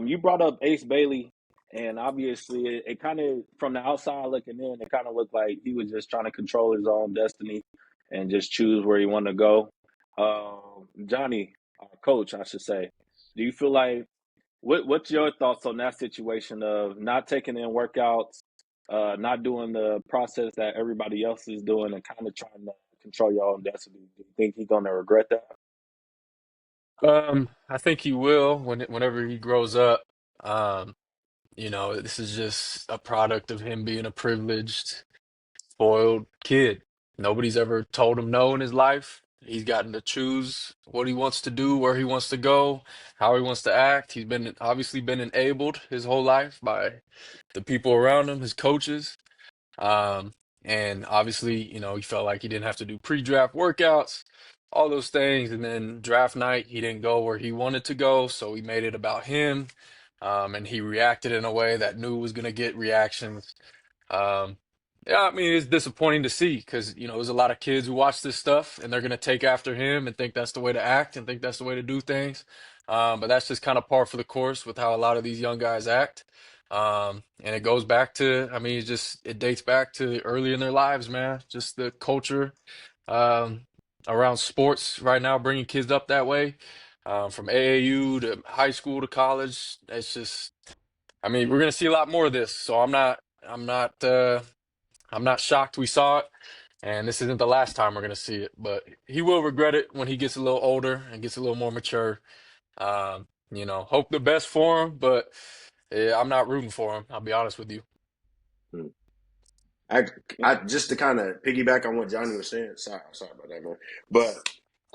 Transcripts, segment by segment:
You brought up Ace Bailey, and obviously, it kind of from the outside looking in, it kind of looked like he was just trying to control his own destiny and just choose where he wanted to go. Johnny, coach, I should say, do you feel like what's your thoughts on that situation of not taking in workouts, not doing the process that everybody else is doing, and kind of trying to control your own destiny? Do you think he's gonna regret that? I think he will whenever he grows up. Um, this is just a product of him being a privileged, spoiled kid. Nobody's ever told him no in his life. He's gotten to choose what he wants to do, where he wants to go, how he wants to act. He's been obviously been enabled his whole life by the people around him, his coaches. Um, and obviously, he felt like he didn't have to do pre-draft workouts, all those things. And then draft night, he didn't go where he wanted to go, so he made it about him. And he reacted in a way that knew was going to get reactions. Um, yeah, I mean, it's disappointing to see because, there's a lot of kids who watch this stuff and they're going to take after him and think that's the way to act and think that's the way to do things. But that's just kind of par for the course with how a lot of these young guys act. And it goes back to, I mean, it dates back to early in their lives, man. Just the culture um, around sports right now, bringing kids up that way, from AAU to high school to college. It's just, I mean, we're gonna see a lot more of this. So I'm not, I'm not shocked we saw it, and this isn't the last time we're gonna see it. But he will regret it when he gets a little older and gets a little more mature. Hope the best for him, but yeah, I'm not rooting for him. I'll be honest with you. Hmm. I, I just to kind of piggyback on what Johnny was saying. Sorry about that, man. But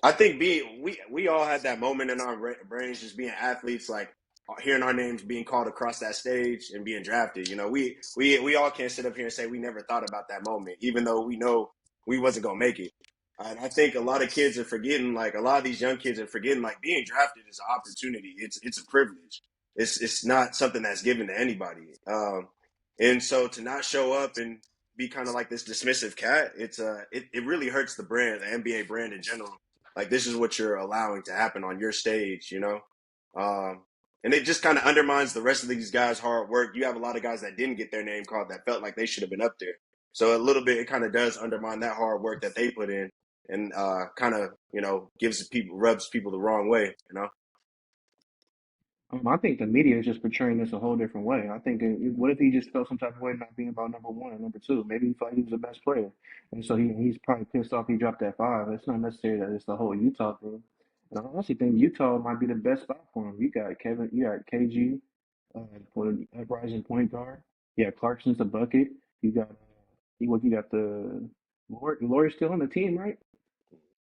I think we all had that moment in our brains, just being athletes, like hearing our names being called across that stage and being drafted. We all can't sit up here and say we never thought about that moment, even though we know we wasn't gonna make it. And I think a lot of kids are forgetting, like a lot of these young kids are forgetting, like being drafted is an opportunity. It's a privilege. It's not something that's given to anybody. And so to not show up and be kind of like this dismissive cat, it really hurts the brand, the NBA brand in general. Like this is what you're allowing to happen on your stage, um, and it just kind of undermines the rest of these guys' hard work. You have a lot of guys that didn't get their name called that felt like they should have been up there. So a little bit, it kind of does undermine that hard work that they put in, and kind of rubs people the wrong way. I think the media is just portraying this a whole different way. I think, what if he just felt some type of way not being about number one or number two? Maybe he thought he was the best player, and so he's probably pissed off he dropped that five. It's not necessary that it's the whole Utah thing. And I honestly think Utah might be the best spot for him. You got KG, for the uprising point guard. Yeah, Clarkson's the bucket. You got you got the Laurie's still on the team, right?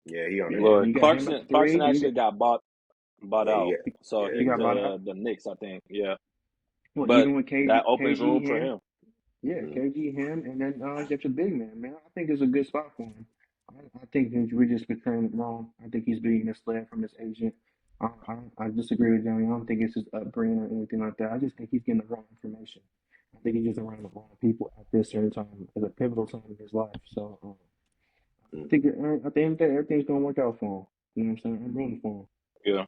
Yeah, he on Yeah, it. Yeah, Well, you got him at the Clarkson three. You actually got got bought yeah, out, so yeah, he he got bought out. the Knicks, I think. Yeah, Well, but even with that opens KG room for him. him. Yeah, mm, KG, him, and then you got your big man, man. I think it's a good spot for him. I think that we're just portraying it wrong. I think he's being misled from his agent. I disagree with Johnny. I don't think it's his upbringing or anything like that. I just think he's getting the wrong information. I think he's just around the wrong people at this certain time, at a pivotal time in his life. So I mm. think at the end of the day, everything's gonna work out for him. You know what I'm saying? I'm rooting for him. Yeah,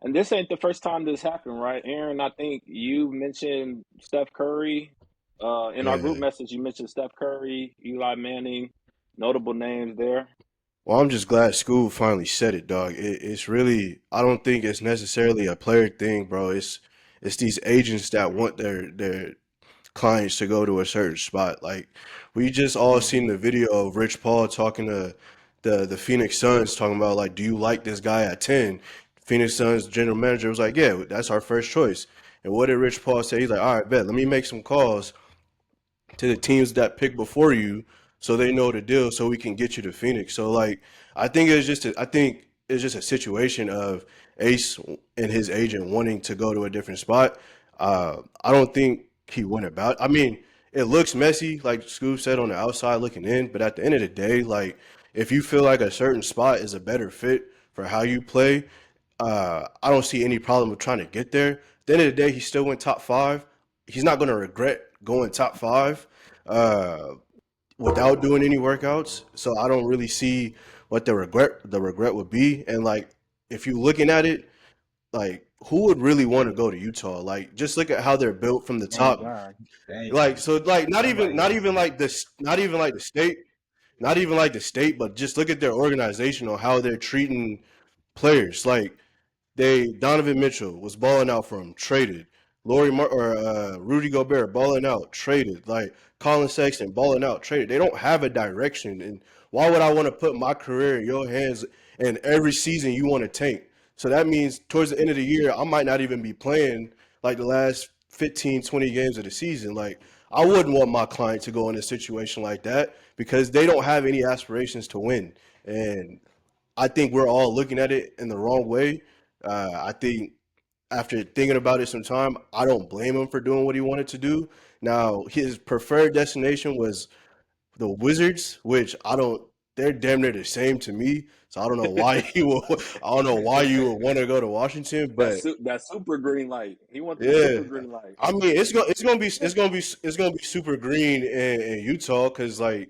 and this ain't the first time this happened, right, Aaron? I think you mentioned Steph Curry. In our group Yeah. message, you mentioned Steph Curry, Eli Manning, notable names there. Well, I'm just glad school finally said it, dog. It's really, I don't think it's necessarily a player thing, bro. It's these agents that want their clients to go to a certain spot. Like we just all seen Hmm. the video of Rich Paul talking to the Phoenix Suns, talking about like, do you like this guy at 10? Phoenix Suns general manager was like, yeah, that's our first choice. And what did Rich Paul say? He's like, all right, bet, let me make some calls to the teams that pick before you so they know the deal so we can get you to Phoenix. So like I think it's just a situation of Ace and his agent wanting to go to a different spot. I don't think he went about. I mean, it looks messy, like Scoob said, on the outside looking in, but at the end of the day, like if you feel like a certain spot is a better fit for how you play, I don't see any problem with trying to get there. At the end of the day, he still went top five. He's not going to regret going top five uh, without doing any workouts. So I don't really see what the regret would be. And like, if you're looking at it, like who would really want to go to Utah? Like just look at how they're built from the Oh my top. God. Thank Like you. so like Somebody not else even said like this not even like the state, not even like the state, but just look at their organization on how they're treating players. Like Donovan Mitchell was balling out for him, traded. Rudy Gobert balling out, traded. Like Colin Sexton balling out, traded. They don't have a direction, and why would I want to put my career in your hands? And every season you want to tank, so that means towards the end of the year I might not even be playing like the last 15, 20 games of the season. Like I wouldn't want my client to go in a situation like that because they don't have any aspirations to win, and I think we're all looking at it in the wrong way. I think after thinking about it some time, I don't blame him for doing what he wanted to do. Now, his preferred destination was the Wizards, which I don't. They're damn near the same to me. So I don't know why you would. I don't know why you would want to go to Washington, but that super green light. He wants the yeah. super green light. I mean, it's gonna be super green in Utah because like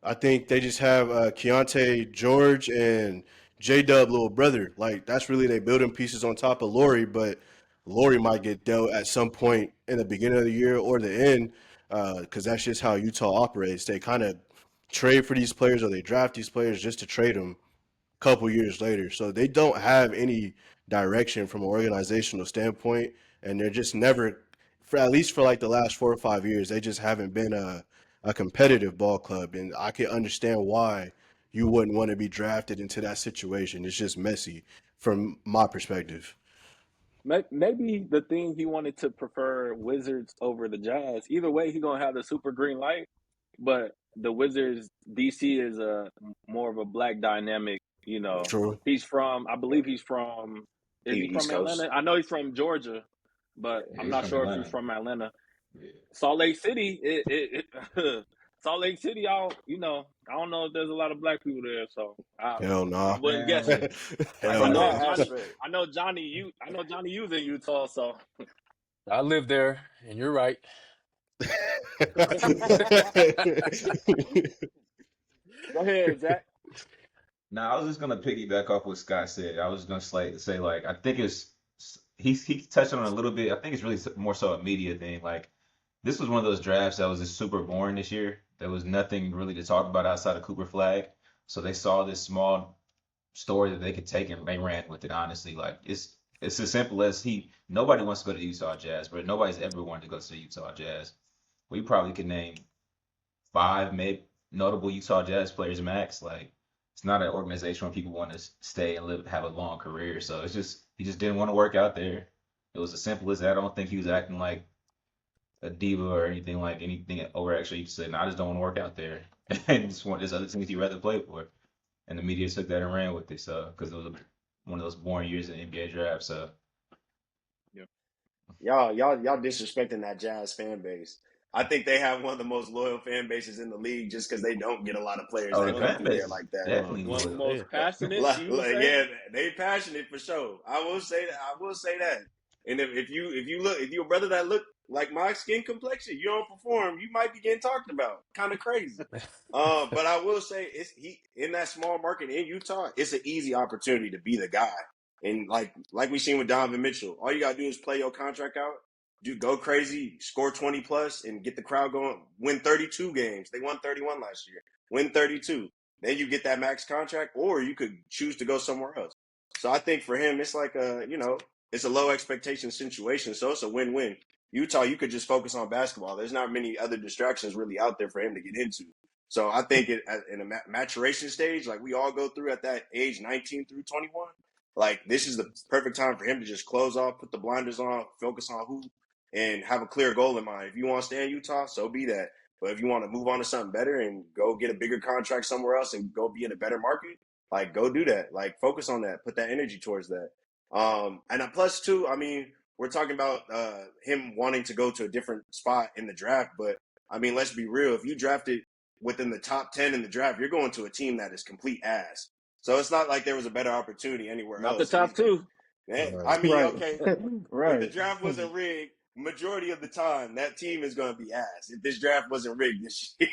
I think they just have Keontae George and J Dub little brother. Like that's really they building pieces on top of Laurie, but Laurie might get dealt at some point in the beginning of the year or the end, because that's just how Utah operates. They kind of trade for these players or they draft these players just to trade them a couple years later. So they don't have any direction from an organizational standpoint, and they're just never, for at least for like the last 4 or 5 years, they just haven't been a competitive ball club. And I can understand why you wouldn't want to be drafted into that situation. It's just messy from my perspective. Maybe the thing he wanted to prefer Wizards over the Jazz. Either way, he gonna have the super green light. But the Wizards, DC is a more of a black dynamic. True. He's from. I believe he's from. Is he East from Coast. Atlanta? I know he's from Georgia, but yeah, I'm he's not from sure if he's Atlanta. from Atlanta. Yeah. Salt Lake City. Salt Lake City. I don't know if there's a lot of black people there, so Hell I nah. wasn't guessing. Man, I, From I Hell know that nah. Johnny. aspect. I know Johnny U's in Utah, so I live there, and you're right. go ahead, Zach. now I was just gonna piggyback off what Scott said. I was gonna say like I think it's he touched on it a little bit. I think it's really more so a media thing. Like this was one of those drafts that was just super boring this year. There was nothing really to talk about outside of Cooper Flag. So they saw this small story that they could take and they ran with it. Honestly, like it's as simple as nobody wants to go to the Utah Jazz, but nobody's ever wanted to go to the Utah Jazz. We probably could name five maybe notable Utah Jazz players max. Like it's not an organization where people want to stay and live have a long career. So it's just he just didn't want to work out there. It was as simple as that. I don't think he was acting like a diva or anything like anything over actually. He just said, "No, I just don't want to work out there." And just want there's other teams he'd rather play for. And the media took that and ran with it. So because it was one of those boring years in the NBA draft. So Y'all disrespecting that Jazz fan base. I think they have one of the most loyal fan bases in the league just because they don't get a lot of players oh, that the One come fan through there base is like that. Oh, definitely one of the loyal. most man. passionate. You would say? Yeah, they passionate for sure. I will say that. I will say that. And if you're a brother that look like my skin complexion, you don't perform, you might be getting talked about. Kind of crazy. But I will say it's he in that small market in Utah. It's an easy opportunity to be the guy. And like we seen with Donovan Mitchell, all you gotta do is play your contract out, do go crazy, score 20 plus, and get the crowd going. Win 32 games. They won 31 last year. Win 32. Then you get that max contract, or you could choose to go somewhere else. So I think for him, it's like it's a low expectation situation. So it's a win-win. Utah, you could just focus on basketball. There's not many other distractions really out there for him to get into. So I think in a maturation stage, like we all go through at that age, 19 through 21, like this is the perfect time for him to just close off, put the blinders on, focus on who, and have a clear goal in mind. If you want to stay in Utah, so be that. But if you want to move on to something better and go get a bigger contract somewhere else and go be in a better market, like go do that. Like focus on that. Put that energy towards that. And plus two, I mean, we're talking about him wanting to go to a different spot in the draft, but I mean, let's be real. If you drafted within the top 10 in the draft, you're going to a team that is complete ass. So it's not like there was a better opportunity anywhere Not the else. And top two. I Right. mean, Right. okay, if the Right. draft wasn't rigged, majority of the time that team is going to be ass. If this draft wasn't rigged this year,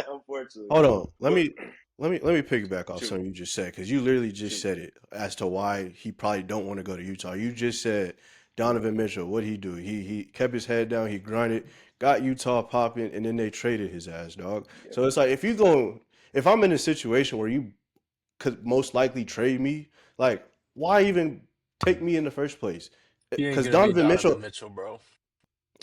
unfortunately. Hold on. Let But me let me piggyback off Shoot, something you just said because you literally just shoot. said it as to why he probably don't want to go to Utah. You just said Yeah, Donovan Mitchell. What he do? He kept his head down. He grinded, got Utah popping, and then they traded his ass, dog. yeah. So it's like if I'm in a situation where you could most likely trade me, like why even take me in the first place? He ain't Because gonna be Donovan Mitchell, Donovan Mitchell, bro.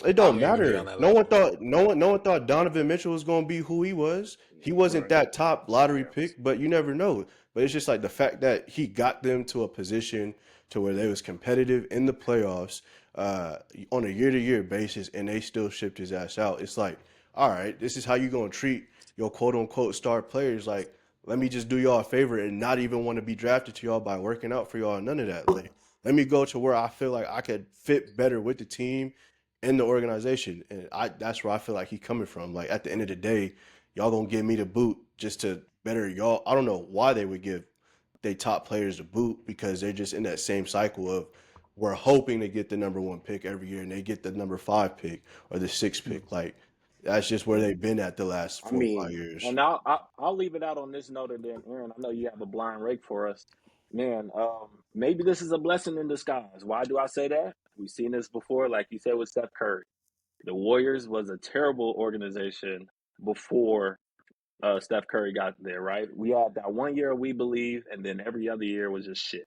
it I don't He ain't gonna mean, be on matter. that No one level. thought no one thought Donovan Mitchell was going to be who he was. He wasn't Right. that top lottery yeah. pick, but you never know. But it's just like the fact that he got them to a position to where they was competitive in the playoffs on a year to year basis, and they still shipped his ass out. It's like, all right, this is how you gonna treat your quote unquote star players. Like, let me just do y'all a favor and not even want to be drafted to y'all by working out for y'all. None of that. Like, let me go to where I feel like I could fit better with the team in the organization. And that's where I feel like he coming from. Like at the end of the day, y'all gonna give me the boot just to better y'all. I don't know why they would give they top players the boot because they're just in that same cycle of we're hoping to get the number one pick every year and they get the number five pick or the sixth pick. Like that's just where they've been at the last I 4 or 5 mean, years. And I'll leave it out on this note, and then Aaron, I know you have a blind rake for us, man. Maybe this is a blessing in disguise. Why do I say that? We've seen this before, like you said with Steph Curry. The Warriors was a terrible organization before Steph Curry got there, right? We had that 1 year we believe, and then every other year was just shit.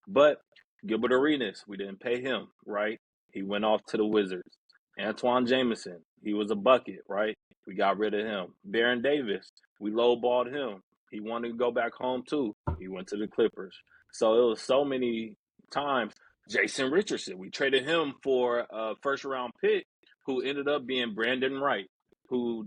But Gilbert Arenas, we didn't pay him, right? He went off to the Wizards. Antoine Jameson, he was a bucket, right? We got rid of him. Baron Davis, we lowballed him. He wanted to go back home too. He went to the Clippers. So it was so many times. Jason Richardson, we traded him for a first round pick who ended up being Brandon Wright, who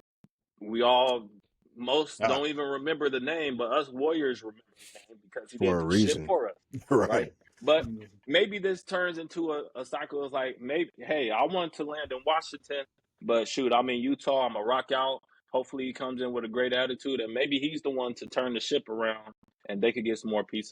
we all most Ah, don't even remember the name, but us Warriors remember the name because he for didn't a do shit reason. for us, right? Right. But maybe this turns into a cycle of like, maybe, hey, I want to land in Washington, but shoot, I'm in Utah. I'm a rock out. Hopefully, he comes in with a great attitude, and maybe he's the one to turn the ship around, and they could get some more pieces.